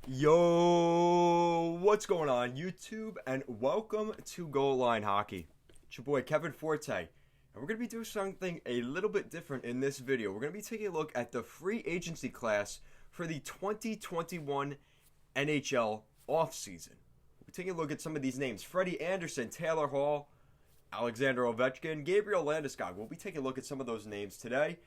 Yo, what's going on YouTube, and welcome to Goal Line Hockey. It's your boy Kevin Forte, and we're going to be doing something a little bit different in this video. We're going to be taking a look at the free agency class for the 2021 NHL offseason. We're taking a look at some of these names: Freddie Anderson, Taylor Hall, Alexander Ovechkin, Gabriel Landiscog. We'll be taking a look at some of those names today,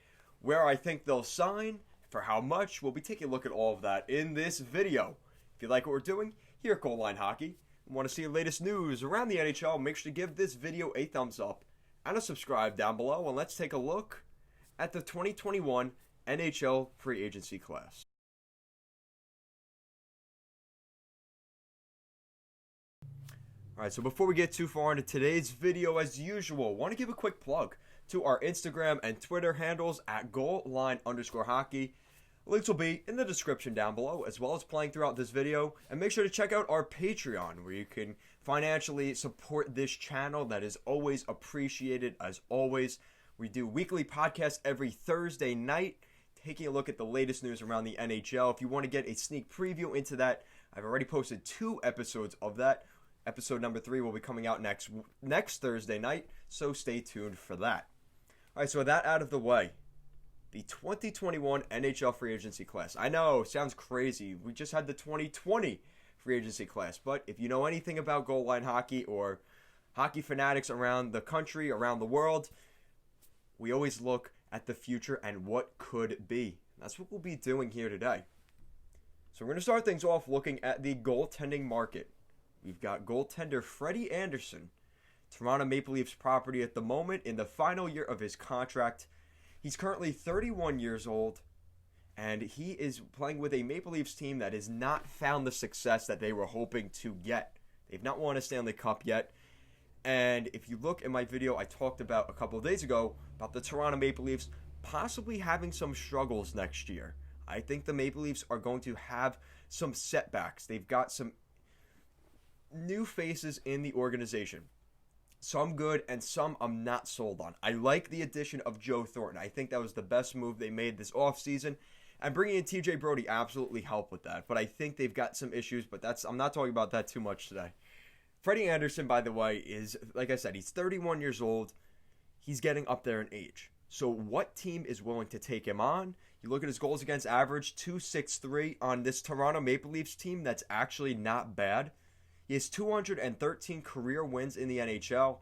where I think they'll sign, for how much. We'll be taking a look at all of that in this video. If you like what we're doing here at Goal Line Hockey and want to see the latest news around the NHL, make sure to give this video a thumbs up and a subscribe down below, and let's take a look at the 2021 NHL free agency class. Alright, so before we get too far into today's video, as usual, I want to give a quick plug to our Instagram and Twitter handles at goalline_hockey. Links will be in the description down below, as well as playing throughout this video. And make sure to check out our Patreon, where you can financially support this channel. That is always appreciated. As always, we do weekly podcasts every Thursday night, taking a look at the latest news around the NHL. If you want to get a sneak preview into that, I've already posted 2 episodes of that. Episode number 3 will be coming out next Thursday night, so stay tuned for that. Alright, so with that out of the way, the 2021 NHL free agency class. I know, sounds crazy. We just had the 2020 free agency class, but if you know anything about goal line hockey or hockey fanatics around the country, around the world, we always look at the future and what could be. That's what we'll be doing here today. So we're going to start things off looking at the goaltending market. We've got goaltender Freddie Anderson, Toronto Maple Leafs property at the moment, in the final year of his contract. He's currently 31 years old, and he is playing with a Maple Leafs team that has not found the success that they were hoping to get. They've not won a Stanley Cup yet, and if you look at my video I talked about a couple of days ago about the Toronto Maple Leafs possibly having some struggles next year. I think the Maple Leafs are going to have some setbacks. They've got some new faces in the organization. Some good and some I'm not sold on. I like the addition of Joe Thornton. I think that was the best move they made this offseason. And bringing in TJ Brody absolutely helped with that. But I think they've got some issues, but I'm not talking about that too much today. Freddie Anderson, by the way, is, like I said, he's 31 years old. He's getting up there in age. So what team is willing to take him on? You look at his goals against average, .263 on this Toronto Maple Leafs team. That's actually not bad. He has 213 career wins in the NHL.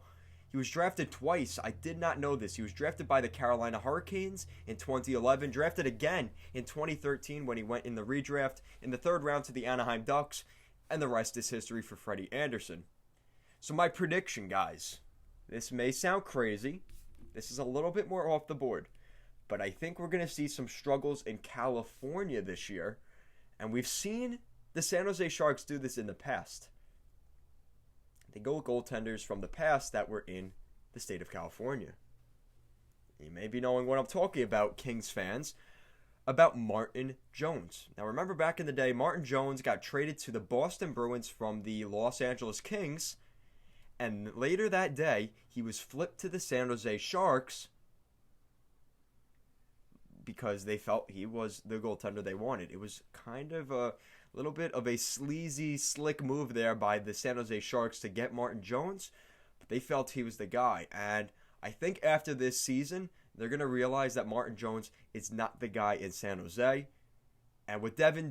He was drafted twice. I did not know this. He was drafted by the Carolina Hurricanes in 2011, drafted again in 2013 when he went in the redraft in the 3rd round to the Anaheim Ducks, and the rest is history for Freddie Anderson. So my prediction, guys, this may sound crazy. This is a little bit more off the board, but I think we're going to see some struggles in California this year, and we've seen the San Jose Sharks do this in the past. They go with goaltenders from the past that were in the state of California. You may be knowing what I'm talking about, Kings fans, about Martin Jones. Now remember, back in the day, Martin Jones got traded to the Boston Bruins from the Los Angeles Kings, and later that day, he was flipped to the San Jose Sharks because they felt he was the goaltender they wanted. It was kind of a little bit of a sleazy, slick move there by the San Jose Sharks to get Martin Jones, but they felt he was the guy. And I think after this season, they're going to realize that Martin Jones is not the guy in San Jose. And with Devin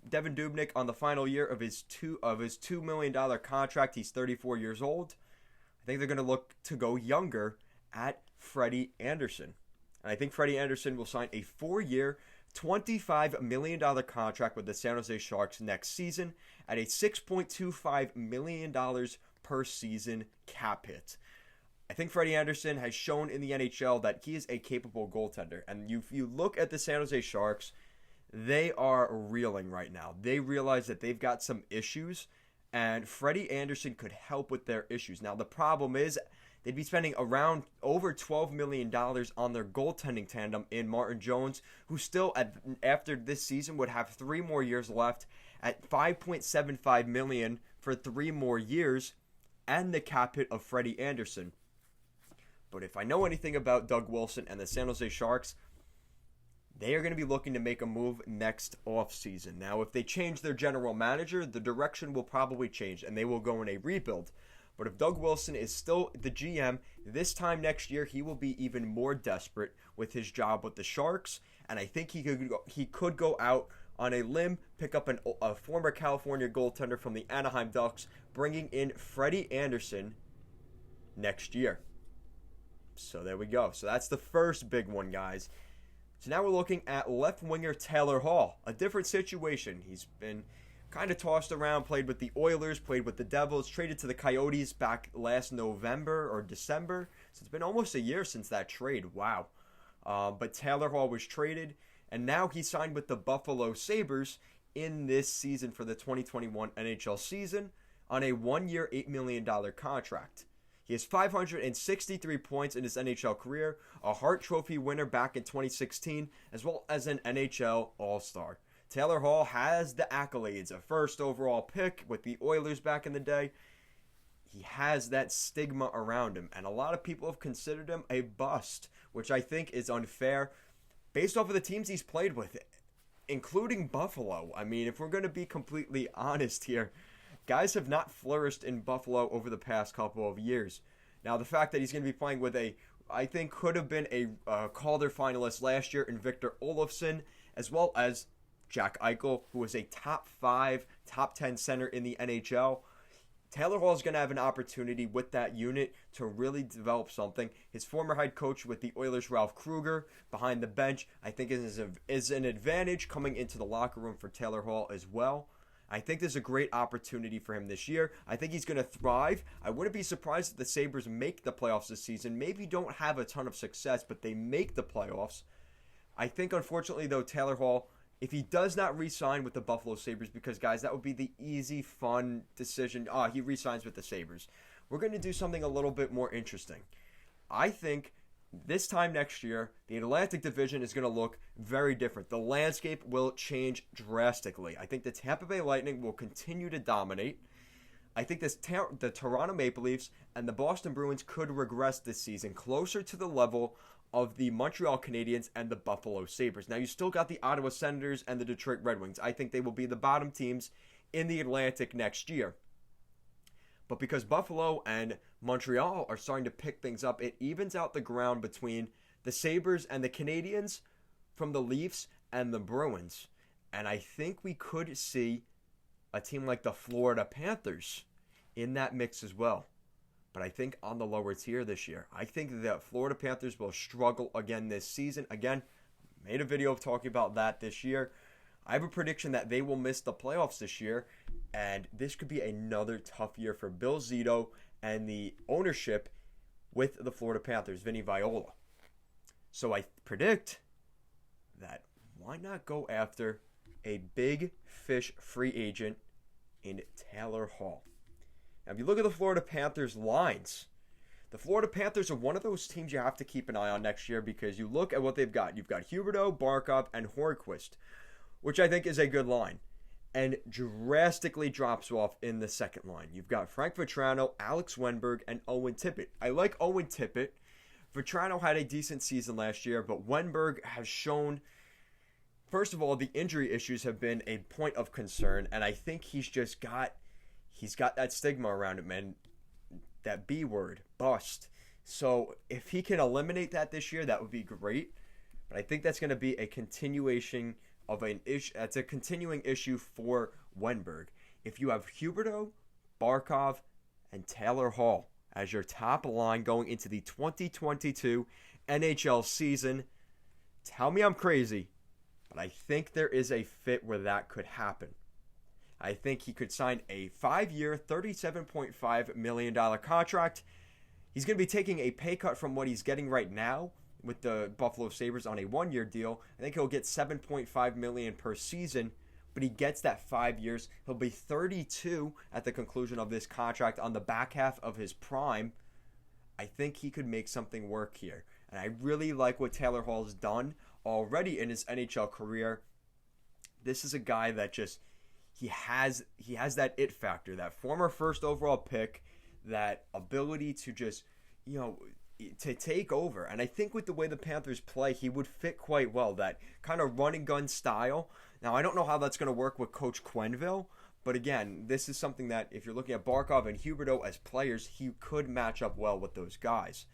Dubnyk on the final year of his $2 million contract, he's 34 years old. I think they're going to look to go younger at Freddie Anderson. And I think Freddie Anderson will sign a 4-year, $25 million contract with the San Jose Sharks next season at a $6.25 million per season cap hit. I think Freddie Anderson has shown in the NHL that he is a capable goaltender. And if you look at the San Jose Sharks, they are reeling right now. They realize that they've got some issues, and Freddie Anderson could help with their issues. Now, the problem is they'd be spending around over $12 million on their goaltending tandem in Martin Jones, who still, after this season, would have 3 more years left at $5.75 million for 3 more years, and the cap hit of Freddie Anderson. But if I know anything about Doug Wilson and the San Jose Sharks, they are going to be looking to make a move next offseason. Now, if they change their general manager, the direction will probably change, and they will go in a rebuild. But if Doug Wilson is still the GM, this time next year, he will be even more desperate with his job with the Sharks. And I think he could go out on a limb, pick up a former California goaltender from the Anaheim Ducks, bringing in Freddie Anderson next year. So there we go. So that's the first big one, guys. So now we're looking at left winger Taylor Hall. A different situation. He's been kind of tossed around, played with the Oilers, played with the Devils, traded to the Coyotes back last November or December. So it's been almost a year since that trade. Wow. But Taylor Hall was traded, and now he signed with the Buffalo Sabres in this season for the 2021 NHL season on a 1-year, $8 million contract. He has 563 points in his NHL career, a Hart Trophy winner back in 2016, as well as an NHL All-Star. Taylor Hall has the accolades, a first overall pick with the Oilers back in the day. He has that stigma around him, and a lot of people have considered him a bust, which I think is unfair based off of the teams he's played with, including Buffalo. I mean, if we're going to be completely honest here, guys have not flourished in Buffalo over the past couple of years. Now, the fact that he's going to be playing with I think could have been a Calder finalist last year in Victor Olofsson, as well as Jack Eichel, who was a top 5, top 10 center in the NHL. Taylor Hall is going to have an opportunity with that unit to really develop something. His former head coach with the Oilers, Ralph Kruger, behind the bench, I think is an advantage coming into the locker room for Taylor Hall as well. I think there's a great opportunity for him this year. I think he's going to thrive. I wouldn't be surprised if the Sabres make the playoffs this season. Maybe don't have a ton of success, but they make the playoffs. I think, unfortunately, though, Taylor Hall, if he does not re-sign with the Buffalo Sabres, because, guys, that would be the easy, fun decision. He re-signs with the Sabres. We're going to do something a little bit more interesting. I think this time next year, the Atlantic Division is going to look very different. The landscape will change drastically. I think the Tampa Bay Lightning will continue to dominate. I think the Toronto Maple Leafs and the Boston Bruins could regress this season closer to the level of the Montreal Canadiens and the Buffalo Sabres. Now, you still got the Ottawa Senators and the Detroit Red Wings. I think they will be the bottom teams in the Atlantic next year. But because Buffalo and Montreal are starting to pick things up, it evens out the ground between the Sabres and the Canadiens from the Leafs and the Bruins. And I think we could see a team like the Florida Panthers in that mix as well. But I think on the lower tier this year. I think the Florida Panthers will struggle again this season. Again, made a video of talking about that this year. I have a prediction that they will miss the playoffs this year. And this could be another tough year for Bill Zito and the ownership with the Florida Panthers, Vinny Viola. So I predict that why not go after a big fish free agent in Taylor Hall? Now, if you look at the Florida Panthers lines, the Florida Panthers are one of those teams you have to keep an eye on next year because you look at what they've got. You've got Huberdeau, Barkov, and Hornqvist, which I think is a good line, and drastically drops off in the second line. You've got Frank Vetrano, Alex Wenberg, and Owen Tippett. I like Owen Tippett. Vetrano had a decent season last year, but Wenberg has shown, first of all, the injury issues have been a point of concern, and I think he's got that stigma around him, and that B word, bust. So if he can eliminate that this year, that would be great. But I think that's going to be a continuation of an issue. That's a continuing issue for Wenberg. If you have Huberdeau, Barkov, and Taylor Hall as your top line going into the 2022 NHL season, tell me I'm crazy, but I think there is a fit where that could happen. I think he could sign a 5-year, $37.5 million contract. He's going to be taking a pay cut from what he's getting right now with the Buffalo Sabres on a 1-year deal. I think he'll get $7.5 million per season, but he gets that 5 years. He'll be 32 at the conclusion of this contract on the back half of his prime. I think he could make something work here. And I really like what Taylor Hall's done already in his NHL career. This is a guy that just... He has that it factor, that former first overall pick, that ability to just, to take over. And I think with the way the Panthers play, he would fit quite well. That kind of run and gun style. Now, I don't know how that's going to work with Coach Quenneville. But again, this is something that if you're looking at Barkov and Huberdeau as players, he could match up well with those guys.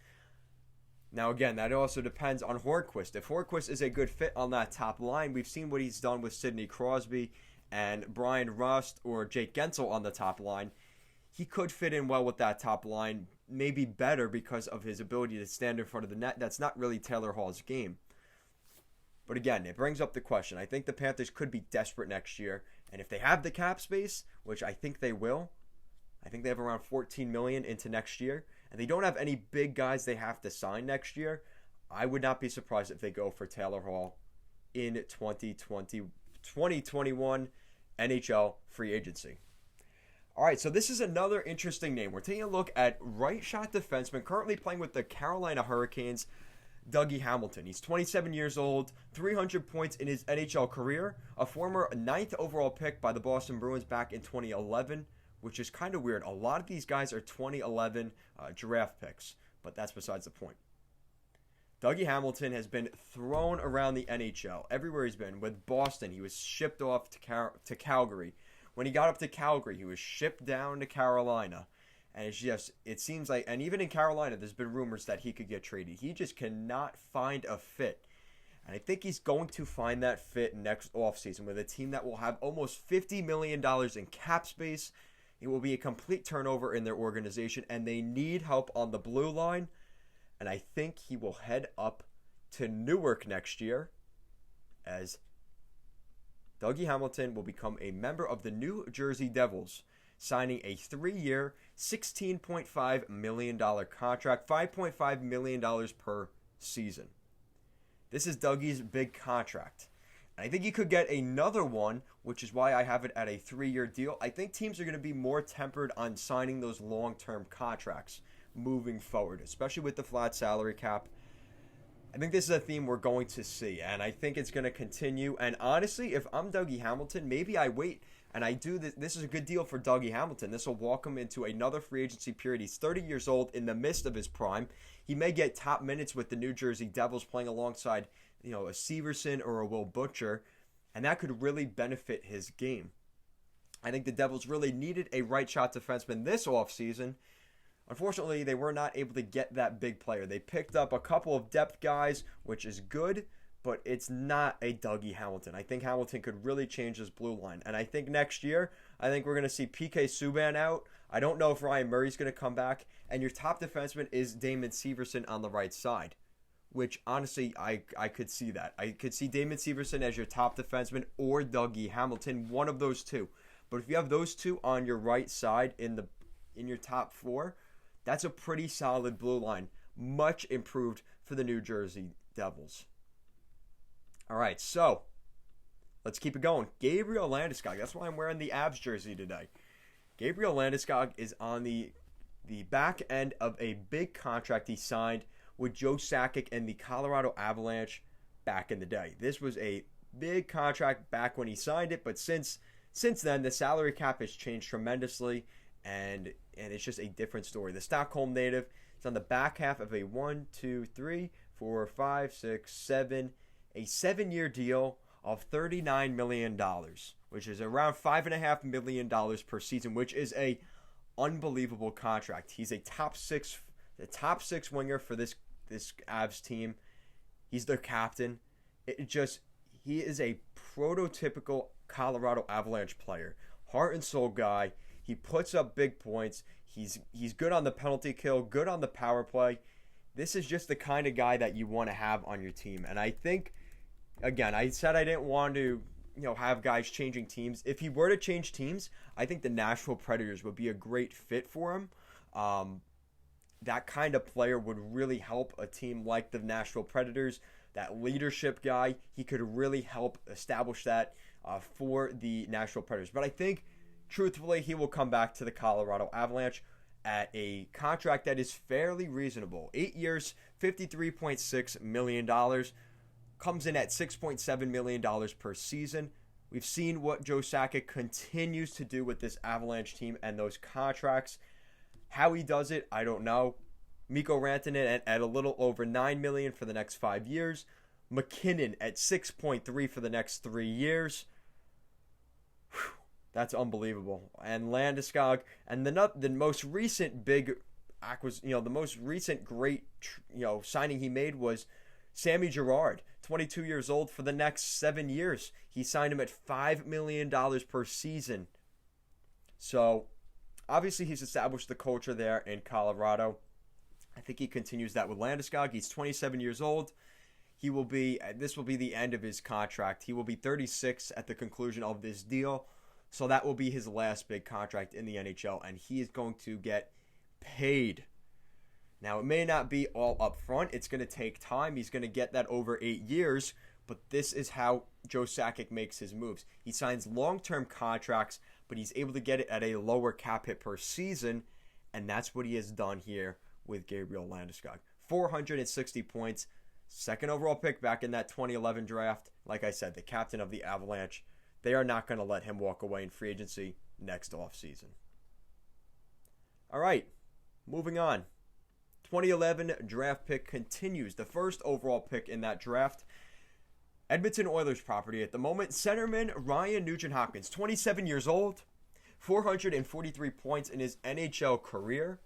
Now, again, that also depends on Hornqvist. If Hornqvist is a good fit on that top line, we've seen what he's done with Sidney Crosby and Brian Rust or Jake Gensel on the top line. He could fit in well with that top line, maybe better because of his ability to stand in front of the net. That's not really Taylor Hall's game. But again, it brings up the question. I think the Panthers could be desperate next year. And if they have the cap space, which I think they will, I think they have around $14 million into next year, and they don't have any big guys they have to sign next year, I would not be surprised if they go for Taylor Hall in 2021 NHL free agency. All right, so this is another interesting name. We're taking a look at right shot defenseman currently playing with the Carolina Hurricanes, Dougie Hamilton. He's 27 years old, 300 points in his NHL career, a former 9th overall pick by the Boston Bruins back in 2011, which is kind of weird. A lot of these guys are 2011 draft picks, but that's besides the point. Dougie Hamilton has been thrown around the NHL everywhere he's been. With Boston, he was shipped off to Calgary. When he got up to Calgary, he was shipped down to Carolina. And it seems like, and even in Carolina, there's been rumors that he could get traded. He just cannot find a fit. And I think he's going to find that fit next offseason with a team that will have almost $50 million in cap space. It will be a complete turnover in their organization, and they need help on the blue line. And I think he will head up to Newark next year as Dougie Hamilton will become a member of the New Jersey Devils, signing a 3-year, $16.5 million contract, $5.5 million per season. This is Dougie's big contract. And I think he could get another one, which is why I have it at a 3-year deal. I think teams are going to be more tempered on signing those long-term contracts moving forward, especially with the flat salary cap. I think this is a theme we're going to see, and I think it's going to continue. And honestly, if I'm Dougie Hamilton, maybe I wait and I do this. This is a good deal for Dougie Hamilton. This will walk him into another free agency period. He's 30 years old, in the midst of his prime. He may get top minutes with the New Jersey Devils playing alongside, a Severson or a Will Butcher, and that could really benefit his game. I think the Devils really needed a right shot defenseman this offseason. Unfortunately, they were not able to get that big player. They picked up a couple of depth guys, which is good, but it's not a Dougie Hamilton. I think Hamilton could really change his blue line. And I think next year, we're going to see PK Subban out. I don't know if Ryan Murray's going to come back. And your top defenseman is Damon Severson on the right side, which honestly, I could see that. I could see Damon Severson as your top defenseman or Dougie Hamilton, one of those two. But if you have those two on your right side in your top four, that's a pretty solid blue line. Much improved for the New Jersey Devils. All right, so let's keep it going. Gabriel Landiscog. That's why I'm wearing the Avs jersey today. Gabriel Landiscog is on the back end of a big contract he signed with Joe Sakic and the Colorado Avalanche back in the day. This was a big contract back when he signed it, but since then, the salary cap has changed tremendously, and it's just a different story. The Stockholm native is on the back half of a 7-year deal of $39 million, which is around $5.5 million per season, which is a unbelievable contract. He's the top six winger for this Avs team. He's their captain. He is a prototypical Colorado Avalanche player. Heart and soul guy. He puts up big points. He's good on the penalty kill, good on the power play. This is just the kind of guy that you want to have on your team. And I think, again, I said I didn't want to, have guys changing teams. If he were to change teams, I think the Nashville Predators would be a great fit for him. That kind of player would really help a team like the Nashville Predators. That leadership guy, he could really help establish that for the Nashville Predators. But I think, truthfully, he will come back to the Colorado Avalanche at a contract that is fairly reasonable. 8 years, $53.6 million. Comes in at $6.7 million per season. We've seen what Joe Sakic continues to do with this Avalanche team and those contracts. How he does it, I don't know. Mikko Rantanen at a little over $9 million for the next 5 years. McKinnon at $6.3 for the next 3 years. Whew, that's unbelievable. And Landiscog, and the most recent big the most recent great signing he made was Sammy Girard, 22 years old, for the next 7 years. He signed him at $5 million per season. So obviously he's established the culture there in Colorado. I think he continues that with Landeskog. He's 27 years old. This will be the end of his contract. He will be 36 at the conclusion of this deal. So that will be his last big contract in the NHL, and he is going to get paid. Now, it may not be all up front. It's going to take time. He's going to get that over 8 years, but this is how Joe Sakic makes his moves. He signs long-term contracts, but he's able to get it at a lower cap hit per season, and that's what he has done here with Gabriel Landiscog. 460 points, second overall pick back in that 2011 draft. Like I said, the captain of the Avalanche. They are not going to let him walk away in free agency next offseason. All right, moving on. 2011 draft pick continues. The first overall pick in that draft. Edmonton Oilers property at the moment. Centerman Ryan Nugent Hopkins, 27 years old, 443 points in his NHL career.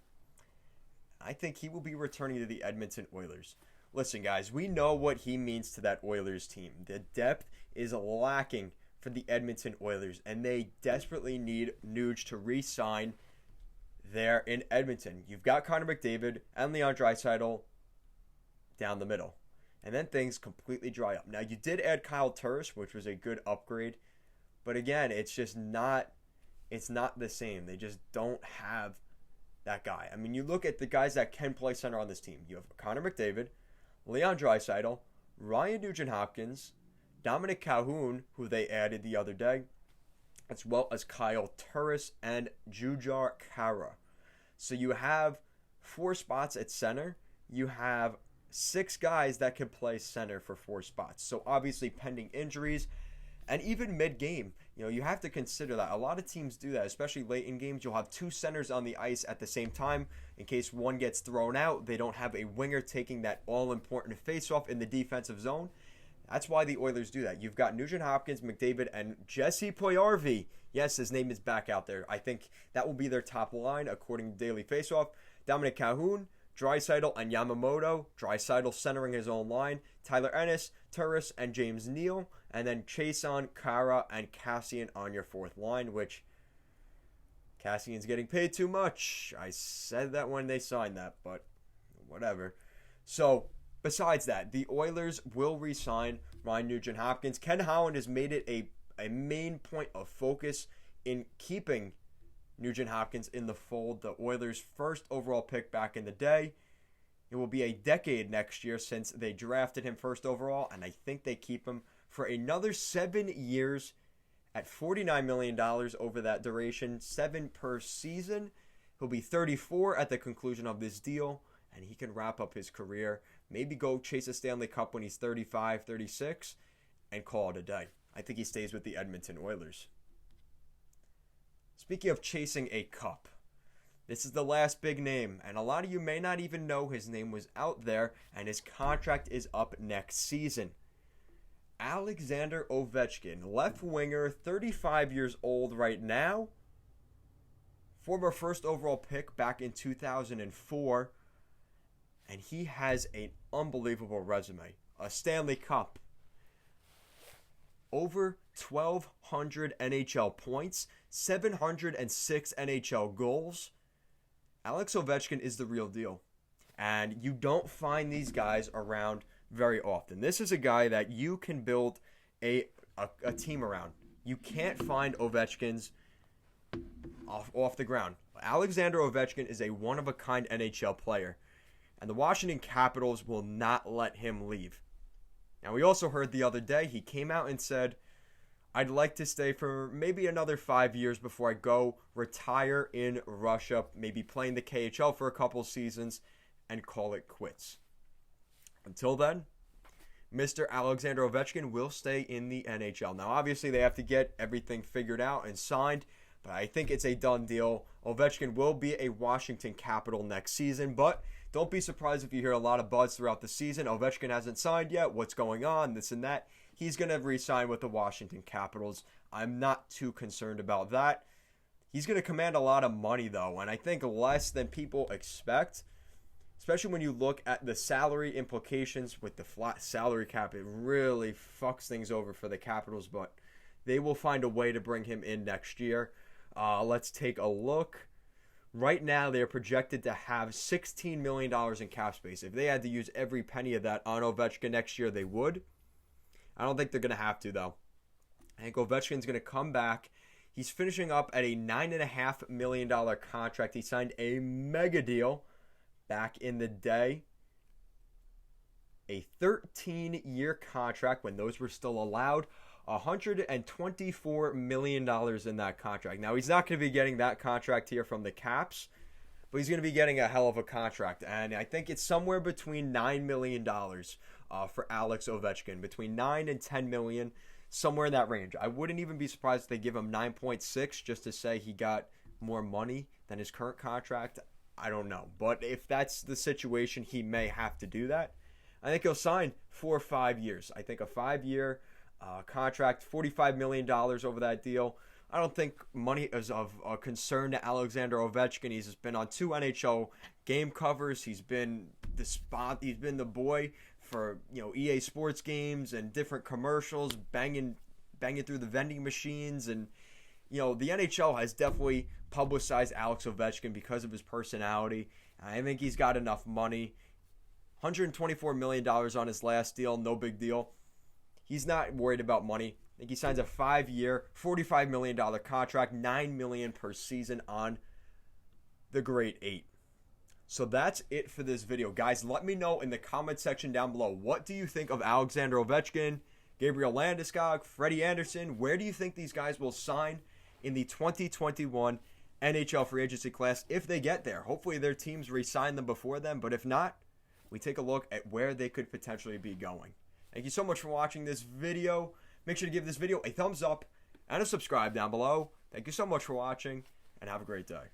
I think he will be returning to the Edmonton Oilers. Listen, guys, we know what he means to that Oilers team. The depth is lacking for the Edmonton Oilers, and they desperately need Nuge to re-sign there in Edmonton. You've got Connor McDavid and Leon Draisaitl down the middle. And then things completely dry up. Now, you did add Kyle Turris, which was a good upgrade. But again, it's not the same. They just don't have that guy. I mean, you look at the guys that can play center on this team. You have Connor McDavid, Leon Draisaitl, Ryan Nugent Hopkins, Dominic Calhoun, who they added the other day, as well as Kyle Turris and Jujhar Khaira. So you have 4 spots at center. You have 6 guys that can play center for 4 spots. So obviously pending injuries and even mid-game, you have to consider that. A lot of teams do that, especially late in games. You'll have 2 centers on the ice at the same time. In case one gets thrown out, they don't have a winger taking that all-important face-off in the defensive zone. That's why the Oilers do that. You've got Nugent Hopkins, McDavid, and Jesse Puljujarvi. Yes, his name is back out there. I think that will be their top line according to Daily Faceoff. Dominic Calhoun, Draisaitl, and Yamamoto. Draisaitl centering his own line. Tyler Ennis, Turris, and James Neal. And then Chason, Khaira, and Cassian on your 4th line, which Cassian's getting paid too much. I said that when they signed that, but whatever. So, besides that, the Oilers will re-sign Ryan Nugent Hopkins. Ken Holland has made it a main point of focus in keeping Nugent Hopkins in the fold. The Oilers' first overall pick back in the day. It will be a decade next year since they drafted him first overall, and I think they keep him for another 7 years at $49 million over that duration, 7 per season. He'll be 34 at the conclusion of this deal, and he can wrap up his career. Maybe go chase a Stanley Cup when he's 35, 36, and call it a day. I think he stays with the Edmonton Oilers. Speaking of chasing a cup, this is the last big name, and a lot of you may not even know his name was out there, and his contract is up next season. Alexander Ovechkin, left winger, 35 years old right now. Former first overall pick back in 2004. And he has an unbelievable resume. A Stanley Cup. Over 1,200 NHL points. 706 NHL goals. Alex Ovechkin is the real deal. And you don't find these guys around very often. This is a guy that you can build a team around. You can't find Ovechkins off the ground. Alexander Ovechkin is a one-of-a-kind NHL player. And the Washington Capitals will not let him leave. Now, we also heard the other day, he came out and said, I'd like to stay for maybe another 5 years before I go retire in Russia, maybe playing the KHL for a couple seasons, and call it quits. Until then, Mr. Alexander Ovechkin will stay in the NHL. Now, obviously, they have to get everything figured out and signed, but I think it's a done deal. Ovechkin will be a Washington Capital next season, but Don't be surprised if you hear a lot of buzz throughout the season. Ovechkin hasn't signed yet. What's going on? This and that. He's going to re-sign with the Washington Capitals. I'm not too concerned about that. He's going to command a lot of money, though, and I think less than people expect, especially when you look at the salary implications with the flat salary cap. It really fucks things over for the Capitals, but they will find a way to bring him in next year. Let's take a look. Right now, they're projected to have $16 million in cap space. If they had to use every penny of that on Ovechkin next year, they would. I don't think they're going to have to, though. I think Ovechkin's going to come back. He's finishing up at a $9.5 million contract. He signed a mega deal back in the day. A 13-year contract when those were still allowed. $124 million in that contract. Now, he's not going to be getting that contract here from the Caps, but he's going to be getting a hell of a contract. And I think it's somewhere between $9 million for Alex Ovechkin. Between $9 and $10 million, somewhere in that range. I wouldn't even be surprised if they give him 9.6 just to say he got more money than his current contract. I don't know. But if that's the situation, he may have to do that. I think he'll sign for 5 years. I think a 5-year contract, $45 million over that deal. I don't think money is of concern to Alexander Ovechkin. He's been on 2 NHL game covers. He's been the boy for EA Sports games and different commercials, banging through the vending machines, and the NHL has definitely publicized Alex Ovechkin because of his personality. I think he's got enough money. $124 million on his last deal, no big deal. He's not worried about money. I think he signs a 5-year, $45 million contract, $9 million per season on the Great 8. So that's it for this video. Guys, let me know in the comment section down below. What do you think of Alexander Ovechkin, Gabriel Landiscog, Freddie Anderson? Where do you think these guys will sign in the 2021 NHL free agency class if they get there? Hopefully their teams re-sign them before them, but if not, we take a look at where they could potentially be going. Thank you so much for watching this video. Make sure to give this video a thumbs up and a subscribe down below. Thank you so much for watching, and have a great day.